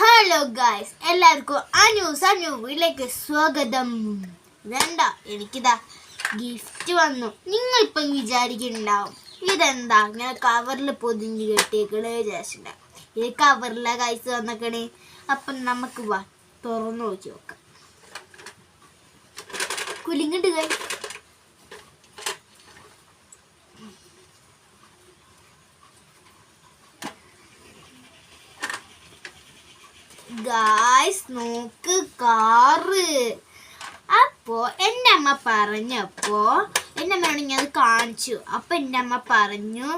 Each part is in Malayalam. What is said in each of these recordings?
ഹലോ ഗായ്സ്, എല്ലാവർക്കും അനൂവിലേക്ക് സ്വാഗതം. വേണ്ട, എനിക്കിതാ ഗിഫ്റ്റ് വന്നു. നിങ്ങളിപ്പം വിചാരിക്കുന്നുണ്ടാവും ഇതെന്താ ഇങ്ങനെ കവറിൽ പൊതിഞ്ഞ് കെട്ടിയേക്കണേ വിചാരിച്ചിട്ടുണ്ടാവും. ഇത് കവറിലെ ഗായ്സ് വന്നേക്കണേ. അപ്പം നമുക്ക് വാ തുറന്നു നോക്കി നോക്കാം. കുലുങ്ങിട്ട് ഗായ്സ്. ഗായ്സ് നോക്ക്, കാറ്. അപ്പോ എൻ്റെ അമ്മ പറഞ്ഞപ്പോ എൻ്റെ അമ്മയാണെങ്കിൽ അത് കാണിച്ചു. അപ്പൊ എൻ്റെ അമ്മ പറഞ്ഞു,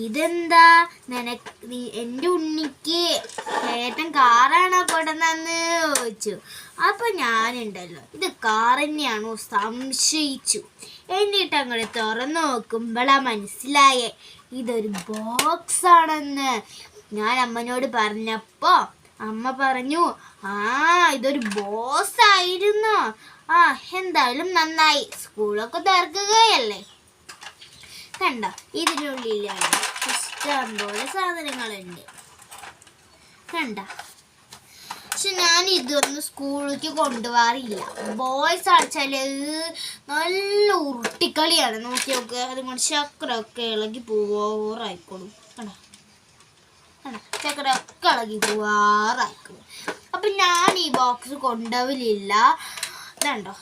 ഇതെന്താ എൻ്റെ ഉണ്ണിക്ക് ഏട്ടൻ കാറാണോ കൊണ്ടുവന്നു ചോദിച്ചു. അപ്പൊ ഞാനുണ്ടല്ലോ ഇത് കാർ തന്നെയാണോ സംശയിച്ചു. എന്നിട്ട് അങ്ങോട്ട് തുറന്നു നോക്കുമ്പോഴാ മനസ്സിലായേ ഇതൊരു ബോക്സ് ആണെന്ന്. ഞാൻ അമ്മനോട് പറഞ്ഞപ്പോ അമ്മ പറഞ്ഞു, ഇതൊരു ബോക്സ് ആയിരുന്നു. എന്തായാലും നന്നായി, സ്കൂളൊക്കെ തുറക്കുകയല്ലേ. കണ്ടോ, ഇതിനുള്ളിലാണ് ഇഷ്ടം പോലെ സാധനങ്ങളുണ്ട്. കണ്ട, പക്ഷെ ഞാൻ ഇതൊന്നും സ്കൂളിലേക്ക് കൊണ്ടുപോകാറില്ല. ബോയ്സ് അടിച്ചാല് നല്ല ഉരുട്ടിക്കളിയാണ്. നോക്കി നോക്കുക, അതുകൊണ്ട് ചക്രമൊക്കെ ഇളകി പോവാറായിക്കോളും. കണ്ടോ, ചക്കരൊക്കെ ഇളകി പോവാറായിക്കോളും. അപ്പം ഞാൻ ഈ ബോക്സ് കൊണ്ടുപോകലില്ല. ഇതുണ്ടോ,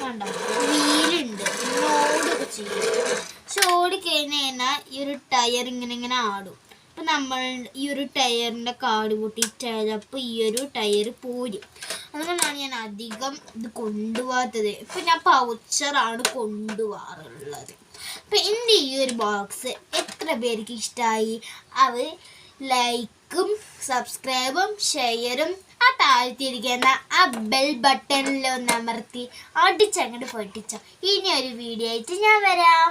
കണ്ടോ, വീലുണ്ട്, ഓടൊക്കെ ചെയ്യും. പക്ഷെ ഓടിക്കഴിഞ്ഞാൽ ഈ ഒരു ടയർ ഇങ്ങനെ ആടും. അപ്പം നമ്മൾ ഈ ഒരു ടയറിൻ്റെ കാട് കൂട്ടി ചിലപ്പോൾ ഈ ഒരു ടയർ പോരും. അതുകൊണ്ടാണ് ഞാൻ അധികം ഇത് കൊണ്ടുപോകാത്തത്. ഇപ്പം ഞാൻ പൗച്ചറാണ് കൊണ്ടുപോകാറുള്ളത്. അപ്പം എൻ്റെ ഈ ഒരു ബോക്സ് എത്ര പേർക്ക് ഇഷ്ടമായി? അവർ ലൈക്കും സബ്സ്ക്രൈബും ഷെയറും താഴ്ത്തിയിരിക്കുന്ന ബെൽ ബട്ടണിലൊന്ന് അമർത്തി അടിച്ചങ്ങോട്ട് പൊട്ടിച്ചോ. ഇനി ഒരു വീഡിയോ ആയിട്ട് ഞാൻ വരാം.